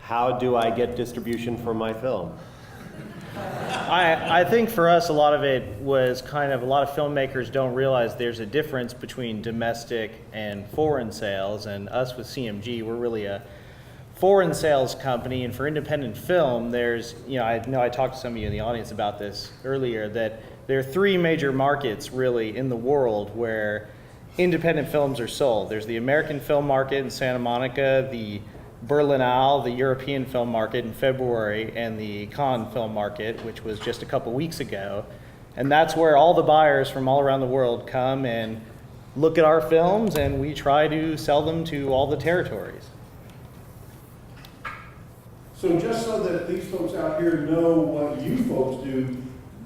how do I get distribution for my film? I think for us, a lot of it was kind of, a lot of filmmakers don't realize there's a difference between domestic and foreign sales, and us with CMG, we're really a foreign sales company, and for independent film, there's, I know I talked to some of you in the audience about this earlier, that there are three major markets really in the world where independent films are sold. There's the American film market in Santa Monica, the Berlinale, the European film market in February, and the Cannes film market, which was just a couple weeks ago. And that's where all the buyers from all around the world come and look at our films, and we try to sell them to all the territories. So just so that these folks out here know what you folks do,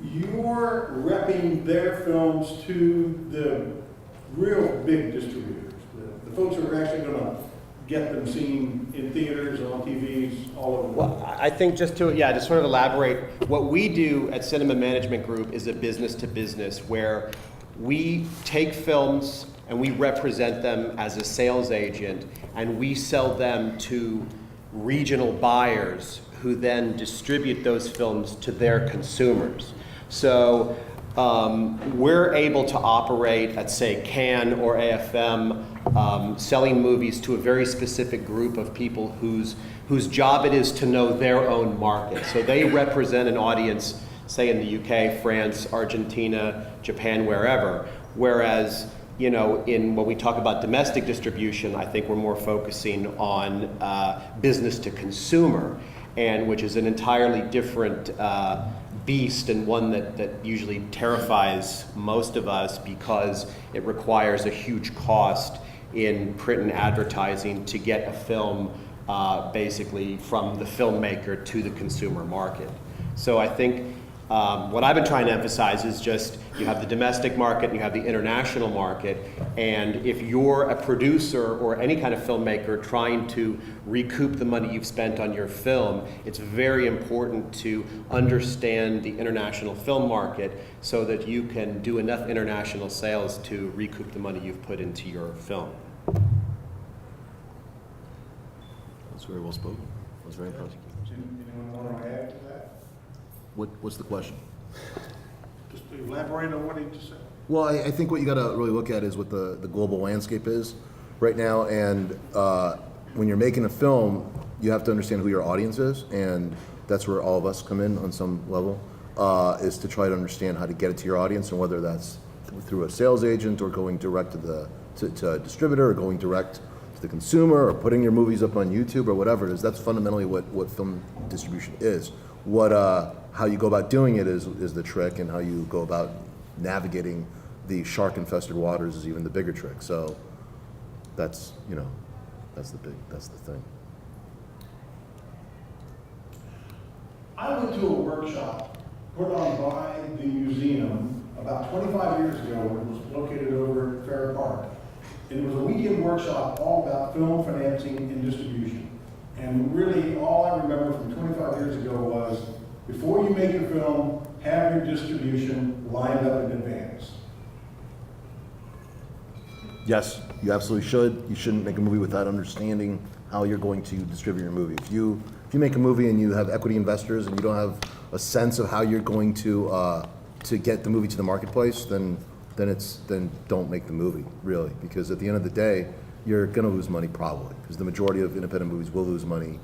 you're repping their films to the real big distributors, the folks who are actually going to get them seen in theaters, on TVs, all over the world. Well, I think just to sort of elaborate, what we do at Cinema Management Group is a business to business where we take films and we represent them as a sales agent, and we sell them to regional buyers who then distribute those films to their consumers. So we're able to operate at, say, Cannes or AFM, selling movies to a very specific group of people whose job it is to know their own market. So they represent an audience, say in the UK, France, Argentina, Japan, wherever. Whereas, in when we talk about domestic distribution, I think we're more focusing on business to consumer, and which is an entirely different beast, and one that usually terrifies most of us because it requires a huge cost in print and advertising to get a film basically from the filmmaker to the consumer market. So I think what I've been trying to emphasize is just you have the domestic market and you have the international market, and if you're a producer or any kind of filmmaker trying to recoup the money you've spent on your film, it's very important to understand the international film market so that you can do enough international sales to recoup the money you've put into your film. That's very well spoken. That was very impressive. Anyone want to add to that? What's the question? Just elaborate on what he just said. Well, I think what you got to really look at is what the global landscape is right now, and when you're making a film, you have to understand who your audience is, and that's where all of us come in on some level, is to try to understand how to get it to your audience, and whether that's through a sales agent or going direct to a distributor, or going direct to the consumer, or putting your movies up on YouTube or whatever it is. That's fundamentally what film distribution is. How you go about doing it is the trick, and how you go about navigating the shark-infested waters is even the bigger trick. So that's the thing. I went to a workshop put on by the museum about 25 years ago. It was located over at Fair Park. And it was a weekend workshop all about film financing and distribution. And really all I remember from 25 years ago was, before you make your film, have your distribution lined up in advance. Yes, you absolutely should. You shouldn't make a movie without understanding how you're going to distribute your movie. If you make a movie and you have equity investors and you don't have a sense of how you're going to get the movie to the marketplace, then don't make the movie, really, because at the end of the day, you're going to lose money probably, because the majority of independent movies will lose money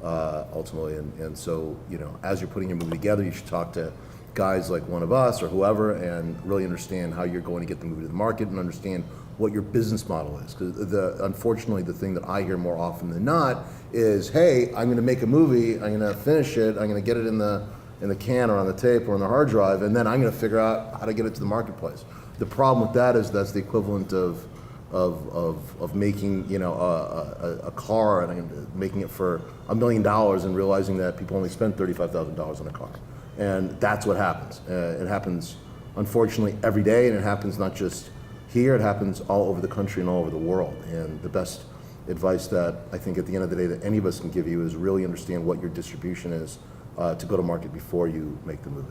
ultimately. And so, as you're putting your movie together, you should talk to guys like one of us or whoever and really understand how you're going to get the movie to the market and understand what your business model is. Because unfortunately, the thing that I hear more often than not is, hey, I'm going to make a movie, I'm going to finish it, I'm going to get it in the can or on the tape or on the hard drive, and then I'm going to figure out how to get it to the marketplace. The problem with that is that's the equivalent of making a car and making it for $1 million and realizing that people only spend $35,000 on a car, and that's what happens. It happens unfortunately every day, and it happens not just here, it happens all over the country and all over the world. And the best advice that I think at the end of the day that any of us can give you is really understand what your distribution is to go to market before you make the movie.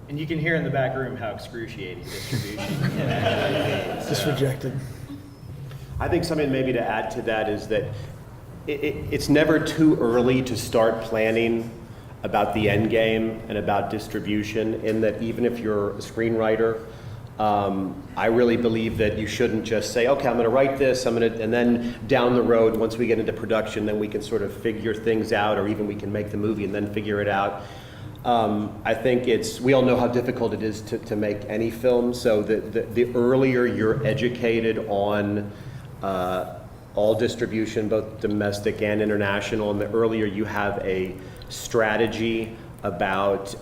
And you can hear in the back room how excruciating distribution can actually be. Just rejected. I think something maybe to add to that is that it's never too early to start planning about the end game and about distribution, in that even if you're a screenwriter, I really believe that you shouldn't just say, okay, I'm going to write this, and then down the road, once we get into production, then we can sort of figure things out, or even we can make the movie and then figure it out. I think we all know how difficult it is to make any film, so the earlier you're educated on all distribution, both domestic and international, and the earlier you have a strategy about,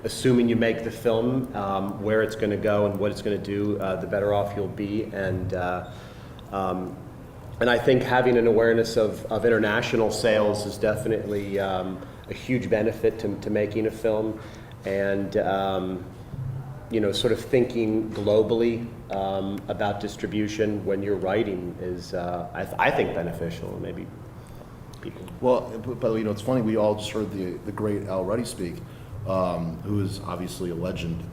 assuming you make the film, where it's going to go and what it's going to do, the better off you'll be. And I think having an awareness of international sales is definitely a huge benefit to making a film, and sort of thinking globally about distribution when you're writing is, I think, beneficial. Maybe people. Well, by the way, it's funny, we all just heard the great Al Ruddy speak, who is obviously a legend.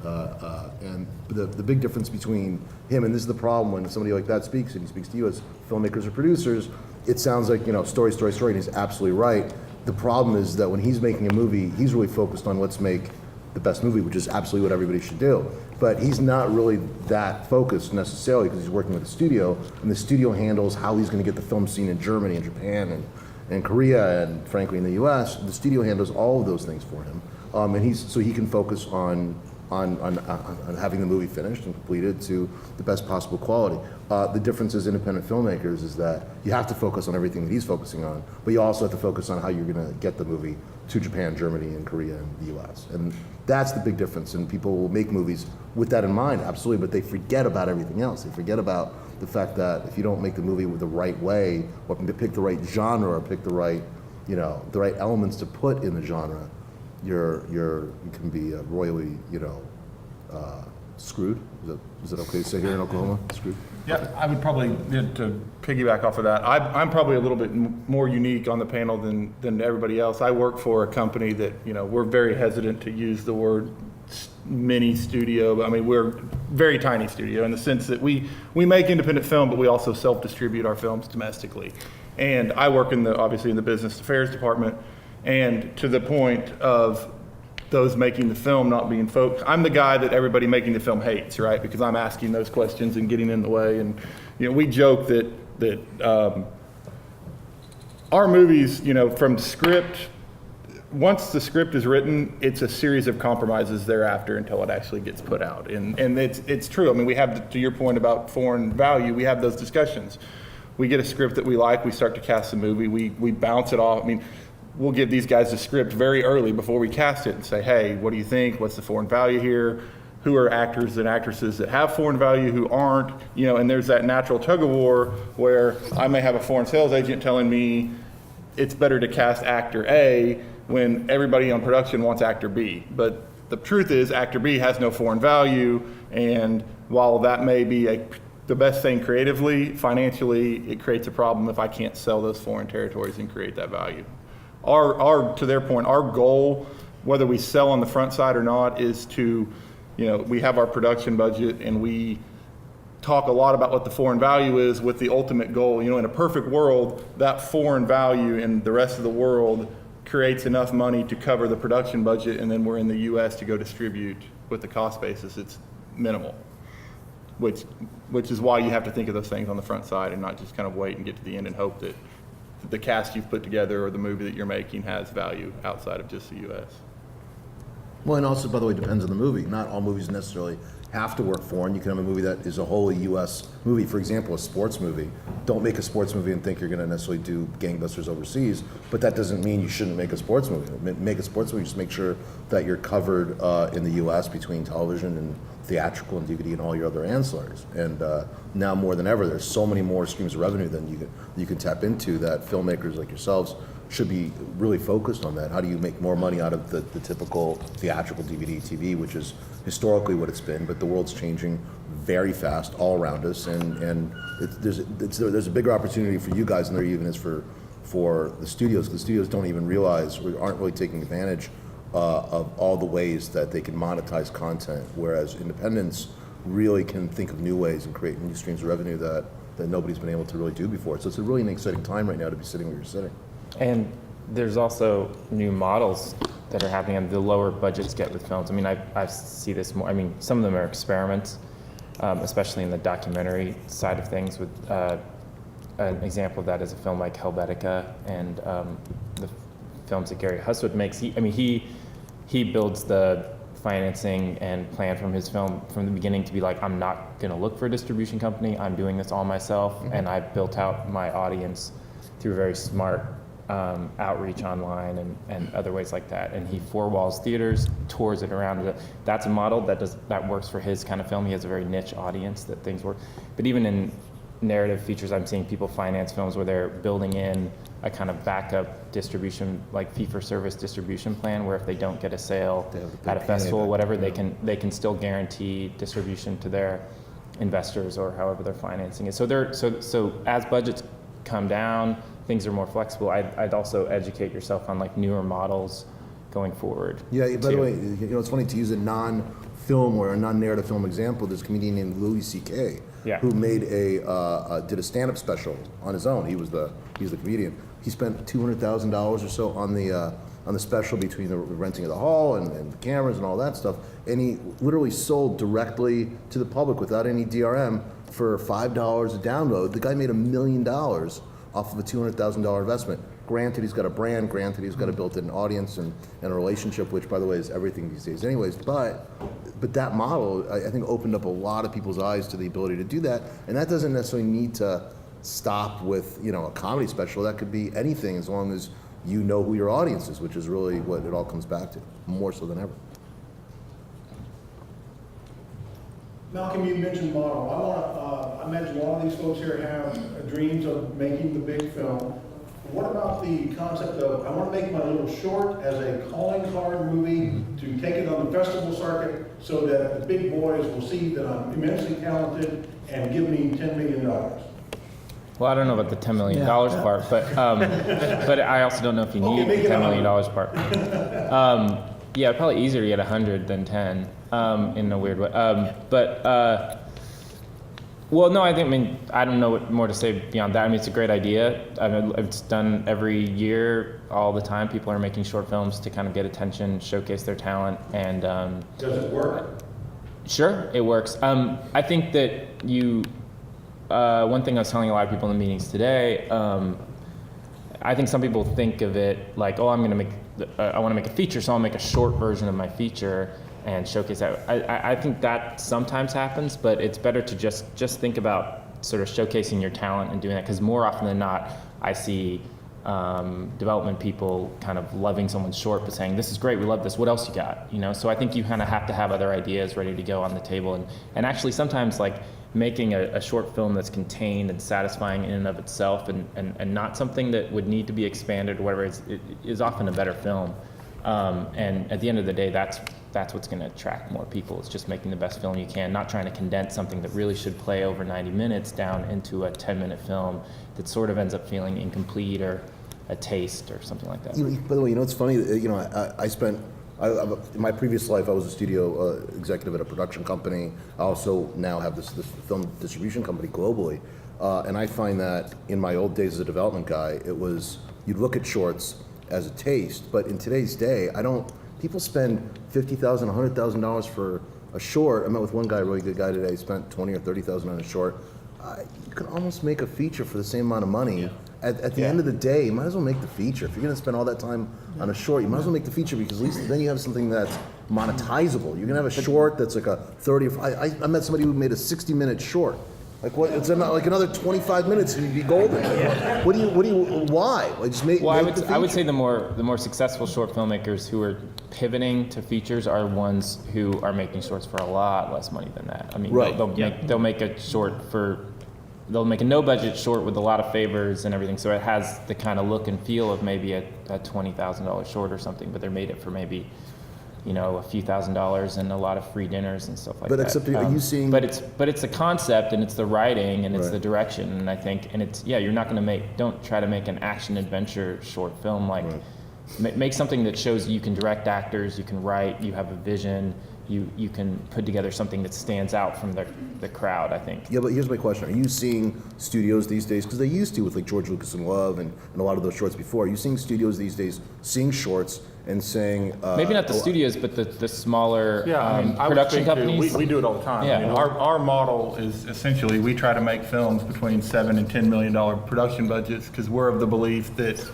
And the big difference between him, and this is the problem when somebody like that speaks, and he speaks to you as filmmakers or producers, it sounds like, story, story, story, and he's absolutely right. The problem is that when he's making a movie, he's really focused on let's make the best movie, which is absolutely what everybody should do. But he's not really that focused necessarily, because he's working with the studio, and the studio handles how he's going to get the film seen in Germany and Japan and Korea, and frankly in the U.S. The studio handles all of those things for him, and so he can focus on having the movie finished and completed to the best possible quality. The difference as independent filmmakers is that you have to focus on everything that he's focusing on, but you also have to focus on how you're going to get the movie to Japan, Germany, and Korea, and the U.S. And that's the big difference. And people will make movies with that in mind, absolutely, but they forget about everything else. They forget about the fact that if you don't make the movie with the right way, or pick the right genre, or pick the right elements to put in the genre, you can be royally, screwed. Is it okay to say here in Oklahoma? Screwed? Yeah, okay. I would probably, to piggyback off of that, I'm probably a little bit more unique on the panel than everybody else. I work for a company that, we're very hesitant to use the word mini studio, but I mean, we're very tiny studio in the sense that we make independent film, but we also self-distribute our films domestically. And I work obviously in the business affairs department, and to the point of those making the film not being focused, I'm the guy that everybody making the film hates, right? Because I'm asking those questions and getting in the way. And we joke that our movies, from script, once the script is written, it's a series of compromises thereafter until it actually gets put out. And it's true. I mean, we have, to your point about foreign value, we have those discussions. We get a script that we like, we start to cast the movie, we bounce it off. I mean, we'll give these guys the script very early before we cast it and say, hey, what do you think? What's the foreign value here? Who are actors and actresses that have foreign value, who aren't? And there's that natural tug of war where I may have a foreign sales agent telling me it's better to cast actor A when everybody on production wants actor B. But the truth is actor B has no foreign value, and while that may be the best thing creatively, financially, it creates a problem if I can't sell those foreign territories and create that value. To their point, our goal, whether we sell on the front side or not, is to, we have our production budget and we talk a lot about what the foreign value is with the ultimate goal. In a perfect world, that foreign value in the rest of the world creates enough money to cover the production budget, and then we're in the U.S. to go distribute with the cost basis. It's minimal, which is why you have to think of those things on the front side and not just kind of wait and get to the end and hope that the cast you've put together or the movie that you're making has value outside of just the U.S. Well, and also, by the way, depends on the movie. Not all movies necessarily have to work foreign. You can have a movie that is a wholly U.S. movie. For example, a sports movie. Don't make a sports movie and think you're going to necessarily do gangbusters overseas, but that doesn't mean you shouldn't make a sports movie. Make a sports movie, just make sure that you're covered in the U.S. between television and theatrical and DVD and all your other ancillaries. And now more than ever, there's so many more streams of revenue than you can tap into, that filmmakers like yourselves should be really focused on that. How do you make more money out of the typical theatrical DVD, TV, which is historically what it's been, but the world's changing very fast all around us, and there's a bigger opportunity for you guys than there even is for the studios, because the studios don't even realize, we aren't really taking advantage of all the ways that they can monetize content, whereas independents really can think of new ways and create new streams of revenue that that nobody's been able to really do before. So it's a really an exciting time right now to be sitting where you're sitting. And there's also new models that are happening, and the lower budgets get with films. I mean, I see this more. I mean, some of them are experiments, especially in the documentary side of things. With an example of that is a film like Helvetica and the films that Gary Hustwood makes. He builds the financing and plan from his film from the beginning to be like, I'm not going to look for a distribution company. I'm doing this all myself, and I built out my audience through very smart outreach online and other ways like that. And he four walls theaters, tours it around. That's a model that works for his kind of film. He has a very niche audience that things work. But even in narrative features, I'm seeing people finance films where they're building in a kind of backup distribution, like fee-for-service distribution plan, where if they don't get a sale at a festival or whatever, they can still guarantee distribution to their investors or however they're financing it. So as budgets come down, things are more flexible. I'd also educate yourself on like newer models going forward. Yeah, by the way, it's funny to use a non-film or a non-narrative film example. There's a comedian named Louis C.K. who made did a stand-up special on his own. He's the comedian. He spent $200,000 or so on the special between the renting of the hall and the cameras and all that stuff, and he literally sold directly to the public without any DRM for $5 a download. The guy made $1 million off of a $200,000 investment. Granted, he's got a brand. Granted, he's got a built-in audience and a relationship, which, by the way, is everything these days anyways. But that model, I think, opened up a lot of people's eyes to the ability to do that. And that doesn't necessarily need to stop with, a comedy special. That could be anything as long as you know who your audience is, which is really what it all comes back to, more so than ever. Malcolm, you mentioned model. I imagine a lot of these folks here have dreams of making the big film. What about the concept of, I want to make my little short as a calling card movie to take it on the festival circuit so that the big boys will see that I'm immensely talented and give me $10 million? Well, I don't know about the $10 million part, but I also don't know if you need the $10 million part. Yeah, probably easier to get 100 than 10 in a weird way. Well, no, I don't know what more to say beyond that. I mean, it's a great idea. It's done every year, all the time. People are making short films to kind of get attention, showcase their talent, and does it work? Sure, it works. I think that one thing I was telling a lot of people in the meetings today, I think some people think of it like, oh, I want to make a feature, so I'll make a short version of my feature and showcase that. I think that sometimes happens, but it's better to just think about sort of showcasing your talent and doing that, because more often than not, I see development people kind of loving someone's short but saying, this is great, we love this, what else you got? So I think you kind of have to have other ideas ready to go on the table, and actually sometimes like making a short film that's contained and satisfying in and of itself and not something that would need to be expanded or whatever is often a better film. And at the end of the day, that's what's going to attract more people. It's just making the best film you can, not trying to condense something that really should play over 90 minutes down into a 10-minute film that sort of ends up feeling incomplete or a taste or something like that. By the way, it's funny. In my previous life, I was a studio executive at a production company. I also now have this film distribution company globally. And I find that in my old days as a development guy, you'd look at shorts as a taste, but in today's day, people spend $50,000, $100,000 for a short. I met with one guy, a really good guy today, spent $20,000 or $30,000 on a short. You can almost make a feature for the same amount of money. Yeah. At the end of the day, you might as well make the feature. If you're going to spend all that time on a short, you might as well make the feature, because at least then you have something that's monetizable. You can have a short that's like a 30. I met somebody who made a 60-minute short. Like what? It's not like another 25 minutes and you'd be golden. Why? Like just make. Well, make I would say the more successful short filmmakers who are pivoting to features are ones who are making shorts for a lot less money than that. I mean, right. They'll make a short they'll make a no-budget short with a lot of favors and everything, so it has the kind of look and feel of maybe a $20,000 short or something, but they're made it for maybe, a few $1,000s and a lot of free dinners and stuff like that. But except, are you seeing? But it's the concept and it's the writing and it's the direction, and I think, and it's you're not going to don't try to make an action adventure short film like. Right. Make something that shows you can direct actors, you can write, you have a vision, you can put together something that stands out from the crowd, I think. Yeah, but here's my question. Are you seeing studios these days, because they used to with like George Lucas and Love and a lot of those shorts before, are you seeing studios these days seeing shorts and saying... Maybe not the studios, but the smaller Yeah, I mean, I would production think companies. we do it all the time. Yeah. I mean, our model is essentially, we try to make films between $7 and $10 million production budgets, because we're of the belief that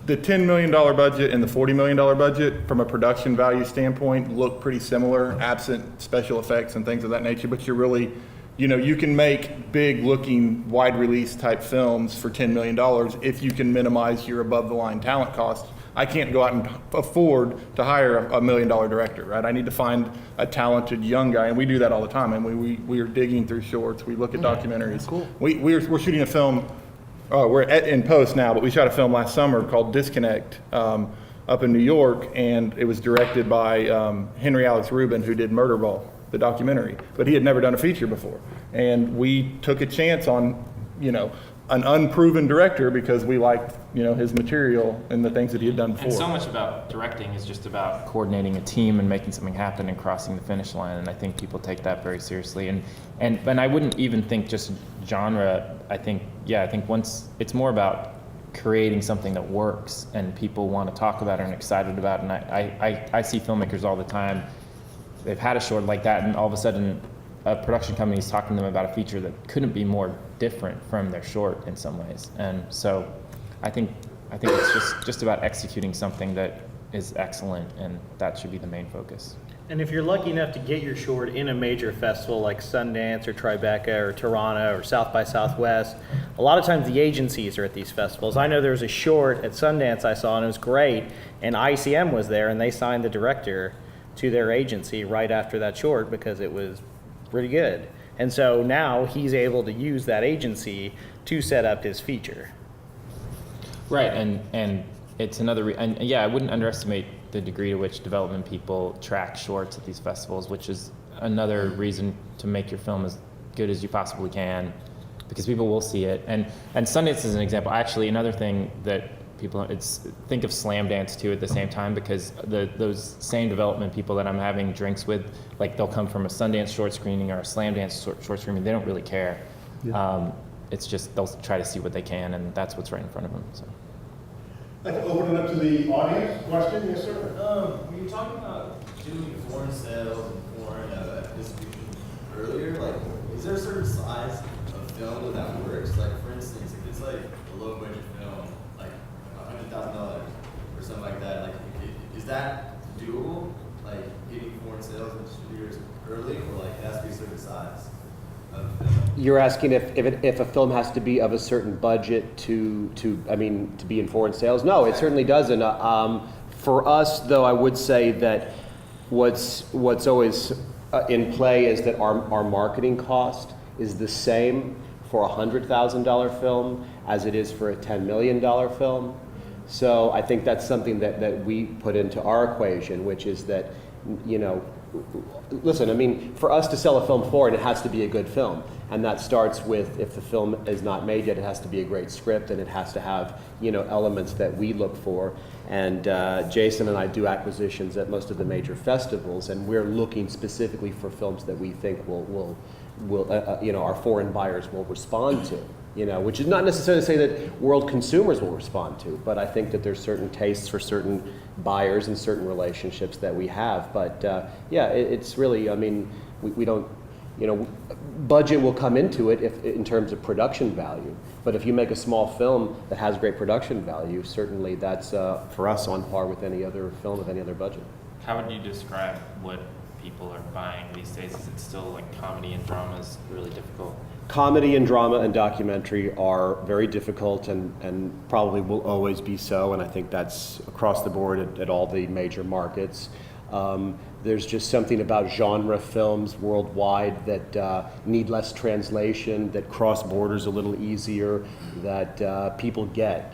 the $10 million budget and the $40 million budget, from a production value standpoint, look pretty similar, absent special effects and things of that nature, but you're really, you can make big looking wide release type films for $10 million if you can minimize your above the line talent costs. I can't go out and afford to hire a $1 million director, right? I need to find a talented young guy, and we do that all the time. And we are digging through shorts. We look at documentaries. Cool. We're shooting a film. We're in post now, but we shot a film last summer called Disconnect up in New York, and it was directed by Henry Alex Rubin, who did Murderball, the documentary. But he had never done a feature before, and we took a chance on, an unproven director because we liked, his material and the things that he had done before. And so much about directing is just about coordinating a team and making something happen and crossing the finish line. And I think people take that very seriously. And I wouldn't even think just genre. I think once it's more about creating something that works and people want to talk about it and excited about it. And I see filmmakers all the time. They've had a short like that, and all of a sudden a production company is talking to them about a feature that couldn't be more different from their short in some ways. And so I think it's just about executing something that is excellent, and that should be the main focus. And if you're lucky enough to get your short in a major festival like Sundance or Tribeca or Toronto or South by Southwest, a lot of times the agencies are at these festivals. I know there was a short at Sundance I saw, and it was great, and ICM was there, and they signed the director to their agency right after that short because it was pretty good. And so now he's able to use that agency to set up his feature. Right, and it's another, I wouldn't underestimate the degree to which development people track shorts at these festivals, which is another reason to make your film as good as you possibly can, because people will see it. And Sundance is an example. Actually, another thing that people, think of Slam Dance too at the same time, because those same development people that I'm having drinks with, like they'll come from a Sundance short screening or a Slam Dance short screening. They don't really care. Yeah. It's just they'll try to see what they can, and that's what's right in front of them. So. I'd like to open it up to the audience. Question? Yes, sir. When you're talking about doing foreign sales and foreign distribution earlier, like, is there a certain size of film that works? Like, for instance, if it's like a low budget film, like $100,000 or something like that, like, is that doable? Like, getting foreign sales and distributors early, or like it has to be a certain size of film? You're asking if a film has to be of a certain budget to be in foreign sales? No, it certainly doesn't. For us, though, I would say that what's always in play is that our marketing cost is the same for a $100,000 film as it is for a $10 million film. So I think that's something that we put into our equation, which is that, listen, for us to sell a film forward, it has to be a good film. And that starts with, if the film is not made yet, it has to be a great script, and it has to have, elements that we look for. And Jason and I do acquisitions at most of the major festivals, and we're looking specifically for films that we think will our foreign buyers will respond to. Which is not necessarily to say that world consumers will respond to, but I think that there's certain tastes for certain buyers and certain relationships that we have. But it's really, we don't, budget will come into it in terms of production value. But if you make a small film that has great production value, certainly that's for us on par with any other film of any other budget. How would you describe what people are buying these days? Is it still like comedy and drama is really difficult? Comedy and drama and documentary are very difficult and probably will always be so, and I think that's across the board at all the major markets. There's just something about genre films worldwide that need less translation, that cross borders a little easier, that people get.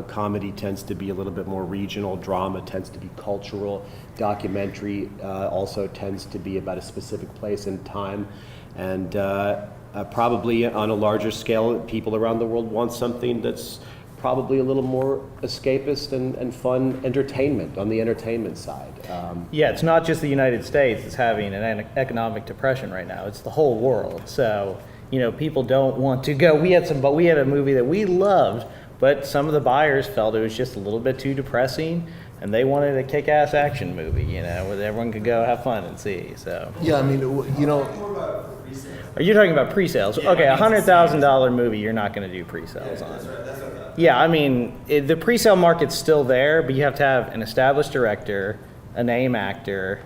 Comedy tends to be a little bit more regional, drama tends to be cultural, documentary also tends to be about a specific place and time, and probably on a larger scale, people around the world want something that's probably a little more escapist and fun entertainment on the entertainment side. Yeah, it's not just the United States that's having an economic depression right now. It's the whole world. So, people don't want to go. We had a movie that we loved, but some of the buyers felt it was just a little bit too depressing, and they wanted a kick-ass action movie, where everyone could go have fun and see. So, Yeah, I mean, More about resale. are you talking about pre-sales? Yeah, Okay, I a mean, it's the $100,000 movie, you're not going to do pre-sales on. That's right. That's what I thought. Yeah, I mean, the pre-sale market's still there, but you have to have an established director, a name actor,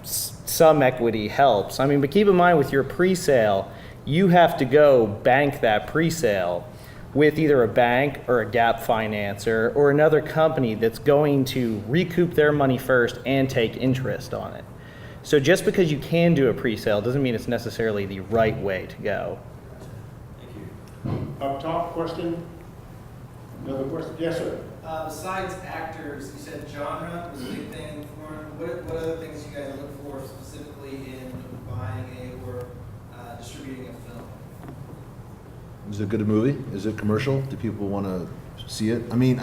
some equity helps. I mean, but keep in mind with your pre-sale, you have to go bank that pre-sale with either a bank or a gap financer or another company that's going to recoup their money first and take interest on it. So just because you can do a pre-sale doesn't mean it's necessarily the right way to go. Thank you. Up top, question? Another question? Yes, sir. Besides actors, you said genre was a big thing in foreign. What other things you guys look for specifically in buying or distributing a film? is it a good movie? Is it commercial? Do people want to see it? I mean,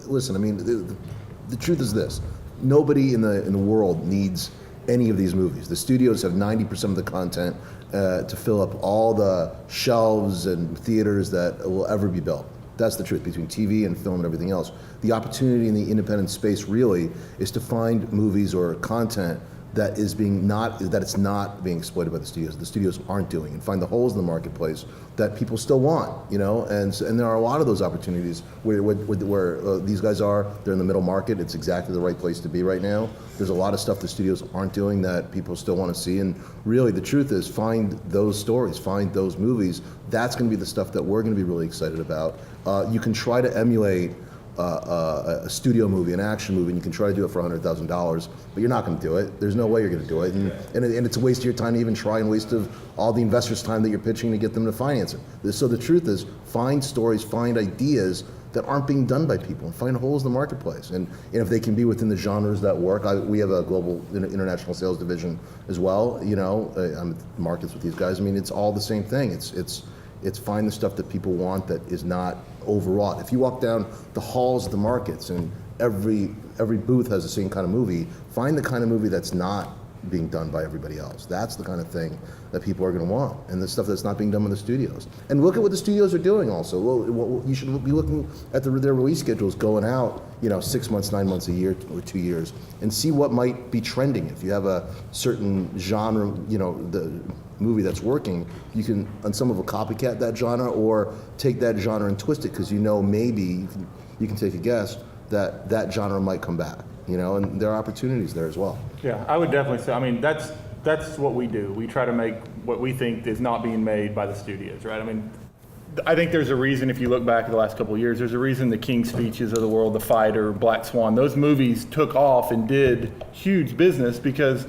listen. I mean, the truth is this: nobody in the world needs any of these movies. The studios have 90% of the content to fill up all the shelves and theaters that will ever be built. That's the truth between TV and film and everything else. The opportunity in the independent space really is to find movies or content that it's not being exploited by the studios. The studios aren't doing, and find the holes in the marketplace that people still want, and there are a lot of those opportunities where these guys are. They're in the middle market. It's exactly the right place to be right now. There's a lot of stuff the studios aren't doing that people still want to see, and really the truth is find those stories, find those movies. That's going to be the stuff that we're going to be really excited about. You can try to emulate a studio movie, an action movie, and you can try to do it for $100,000, but you're not going to do it. There's no way you're going to do it, and it's a waste of your time to even try, and waste of all the investors' time that you're pitching to get them to finance it. So the truth is, find stories, find ideas that aren't being done by people, and find holes in the marketplace. And if they can be within the genres that work, we have a global international sales division as well. I'm at markets with these guys. I mean, it's all the same thing. It's find the stuff that people want that is not overwrought. If you walk down the halls of the markets and every booth has the same kind of movie, find the kind of movie that's not being done by everybody else. That's the kind of thing that people are going to want, and the stuff that's not being done by the studios. And look at what the studios are doing also. Well, you should be looking at their release schedules going out, 6 months, 9 months, a year, or 2 years, and see what might be trending. If you have a certain genre, the movie that's working, you can, on some of a copycat that genre, or take that genre and twist it, because maybe you can take a guess that genre might come back, and there are opportunities there as well. Yeah, I would definitely say, I mean, that's what we do. We try to make what we think is not being made by the studios, right? I mean, I think there's a reason, if you look back at the last couple of years, there's a reason the King's Speeches of the world, The Fighter, Black Swan, those movies took off and did huge business because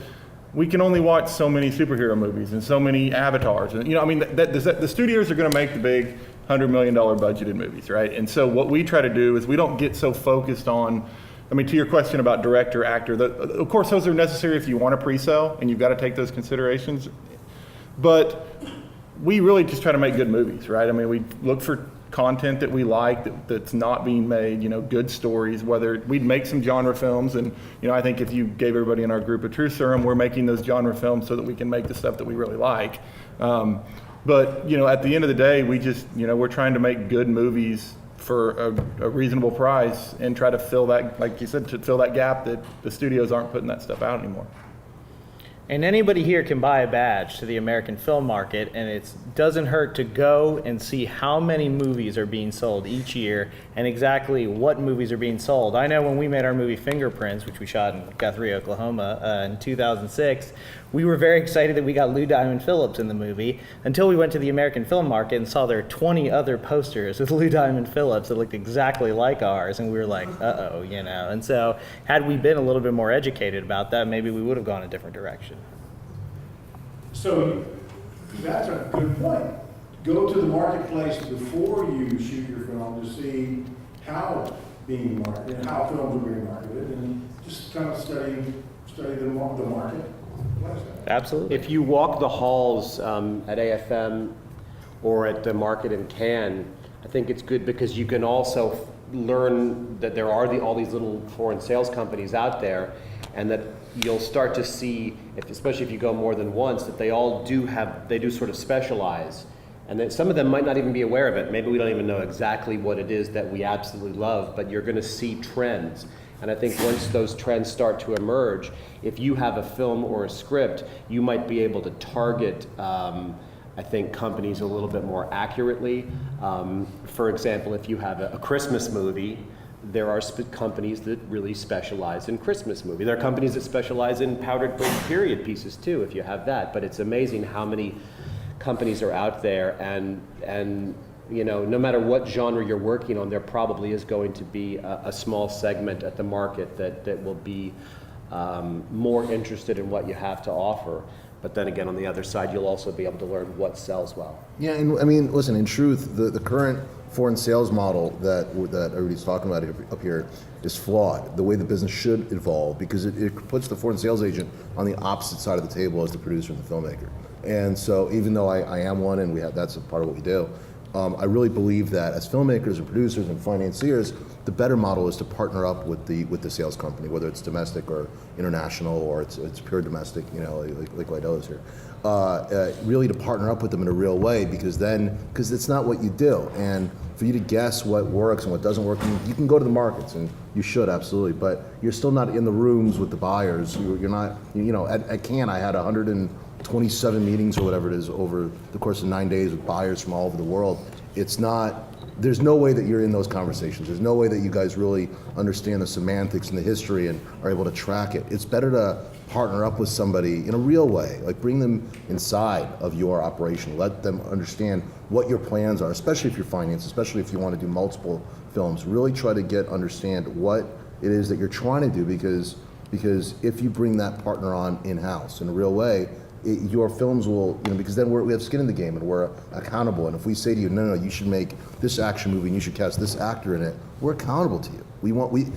we can only watch so many superhero movies and so many avatars. And, the studios are going to make the big $100 million budgeted movies, right? And so what we try to do is we don't get so focused on, to your question about director, actor, of course those are necessary if you want to pre-sell, and you've got to take those considerations. But we really just try to make good movies, right? We look for content that we like that's not being made, good stories, whether we'd make some genre films. And, I think if you gave everybody in our group a Truth Serum, we're making those genre films so that we can make the stuff that we really like. But, at the end of the day, we just, we're trying to make good movies for a reasonable price and try to fill that, like you said, to fill that gap that the studios aren't putting that stuff out anymore. And anybody here can buy a badge to the American film market, and it doesn't hurt to go and see how many movies are being sold each year and exactly what movies are being sold. I know when we made our movie Fingerprints, which we shot in Guthrie, Oklahoma in 2006, we were very excited that we got Lou Diamond Phillips in the movie until we went to the American film market and saw there 20 other posters with Lou Diamond Phillips that looked exactly like ours, and we were like, uh-oh, And so had we been a little bit more educated about that, maybe we would have gone a different direction. So that's a good point. Go to the marketplace before you shoot your film to see how it's being marketed, how films are being marketed, and just kind of study the market. Absolutely. If you walk the halls at AFM or at the market in Cannes, I think it's good because you can also learn that there are all these little foreign sales companies out there, and that you'll start to see, especially if you go more than once, that they do sort of specialize, and that some of them might not even be aware of it. Maybe we don't even know exactly what it is that we absolutely love, but you're going to see trends. And I think once those trends start to emerge, if you have a film or a script, you might be able to target I think companies a little bit more accurately. For example, if you have a Christmas movie, there are companies that really specialize in Christmas movie. There are companies that specialize in powdered period pieces too, if you have that. But it's amazing how many companies are out there, and you know, no matter what genre you're working on, there probably is going to be a small segment at the market that will be more interested in what you have to offer. But then again, on the other side, you'll also be able to learn what sells well. Yeah, and I mean, listen, in truth, the current foreign sales model that everybody's talking about up here is flawed. The way the business should evolve, because it puts the foreign sales agent on the opposite side of the table as the producer and the filmmaker. And so even though I am one, and that's a part of what we do, I really believe that as filmmakers and producers and financiers, the better model is to partner up with the sales company, whether it's domestic or international, or it's pure domestic, you know, like Lido is here. Really to partner up with them in a real way, because it's not what you do. And for you to guess what works and what doesn't work, you can go to the markets, and you should, absolutely, but you're still not in the rooms with the buyers. You're not, you know, at Cannes I had 127 meetings or whatever it is over the course of 9 days with buyers from all over the world. There's no way that you're in those conversations. There's no way that you guys really understand the semantics and the history and are able to track it. It's better to partner up with somebody in a real way, like bring them inside of your operation, let them understand what your plans are, especially if you're finance, especially if you want to do multiple films. Really try to understand what it is that you're trying to do, because if you bring that partner on in-house in a real way, your films will, you know, because then we have skin in the game and we're accountable. And if we say to you, no, you should make this action movie and you should cast this actor in it, we're accountable to you. We want you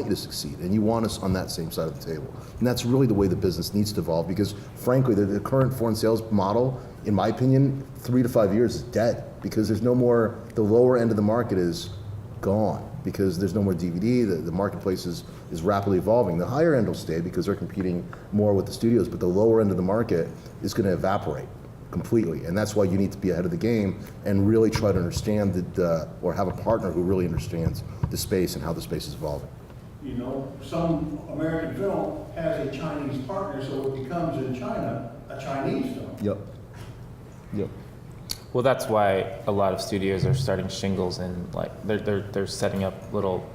to succeed, and you want us on that same side of the table. And that's really the way the business needs to evolve, because frankly, the current foreign sales model, in my opinion, 3 to 5 years is dead, because there's no more, the lower end of the market is gone, because there's no more DVD, the marketplace is rapidly evolving. The higher end will stay because they're competing more with the studios, but the lower end of the market is going to evaporate completely. And that's why you need to be ahead of the game and really try to understand or have a partner who really understands the space and how the space is evolving. You know, some American film has a Chinese partner, so it becomes in China a Chinese film. Yep. Well, that's why a lot of studios are starting shingles, and like they're setting up little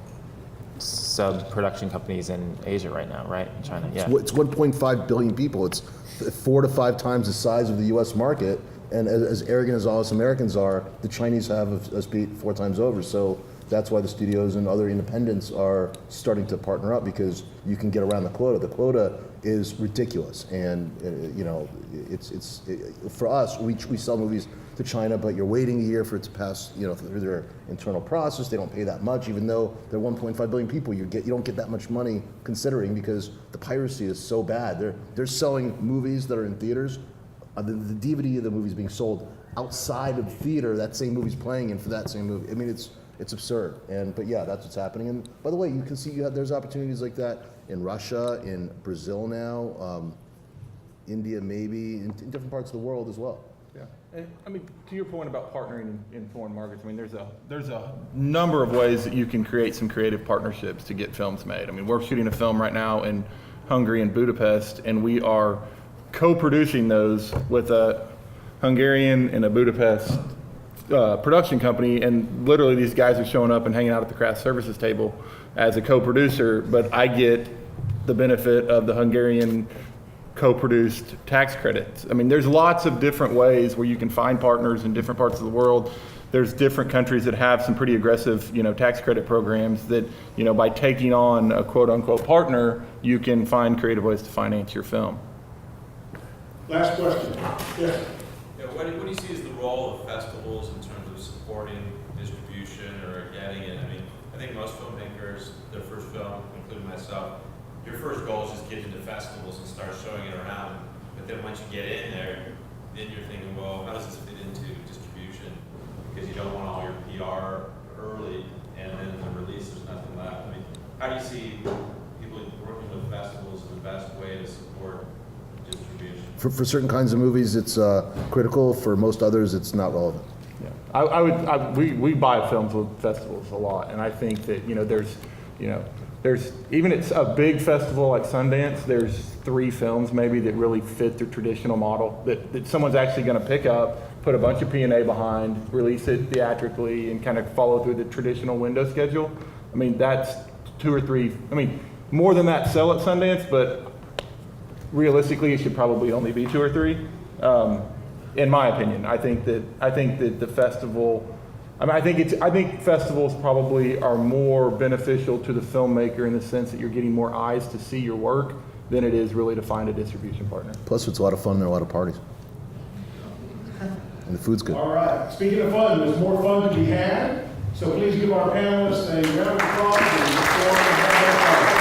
sub-production companies in Asia right now, right? In China, yeah. It's 1.5 billion people. It's 4 to 5 times the size of the U.S. market, and as arrogant as all us Americans are, the Chinese have us beat 4 times over. So that's why the studios and other independents are starting to partner up, because you can get around the quota. The quota is ridiculous, and you know, it's for us, we sell movies to China, but you're waiting a year for it to pass, you know, through their internal process. They don't pay that much, even though they're 1.5 billion people. You don't get that much money, considering, because the piracy is so bad. They're selling movies that are in theaters. The DVD of the movie's being sold outside of the theater that same movie's playing in for that same movie. I mean, it's absurd. But yeah, that's what's happening. And by the way, you can see there's opportunities like that in Russia, in Brazil now, India maybe, in different parts of the world as well. Yeah, and I mean, to your point about partnering in foreign markets, I mean, there's a number of ways that you can create some creative partnerships to get films made. I mean, we're shooting a film right now in Hungary and Budapest, and we are co-producing those with a Hungarian and a Budapest production company, and literally these guys are showing up and hanging out at the craft services table as a co-producer, but I get the benefit of the Hungarian co-produced tax credits. I mean, there's lots of different ways where you can find partners in different parts of the world. There's different countries that have some pretty aggressive, you know, tax credit programs that, you know, by taking on a quote-unquote partner, you can find creative ways to finance your film. Last question. Yes. Yeah, what do you see as the role of festivals in terms of supporting distribution or getting it? I mean, I think most filmmakers, their first film, including myself, your first goal is just get into festivals and start showing it around. But then once you get in there, then you're thinking, well, how does this fit into distribution? because you don't want all your PR early, and then the release, there's nothing left. I mean, how do you see people working with festivals as the best way to support distribution? For certain kinds of movies, it's critical. For most others, it's not relevant. Yeah, we buy films with festivals a lot, and I think that, there's, even it's a big festival like Sundance, there's 3 films maybe that really fit the traditional model that someone's actually gonna pick up, put a bunch of P&A behind, release it theatrically, and kind of follow through the traditional window schedule. I mean, that's 2 or 3, I mean, more than that sell at Sundance, but realistically, it should probably only be 2 or 3. In my opinion, I think that the festival, I think festivals probably are more beneficial to the filmmaker in the sense that you're getting more eyes to see your work than it is really to find a distribution partner. Plus, it's a lot of fun and there are a lot of parties. And the food's good. All right, speaking of fun, there's more fun to be had, so please give our panelists a round of applause and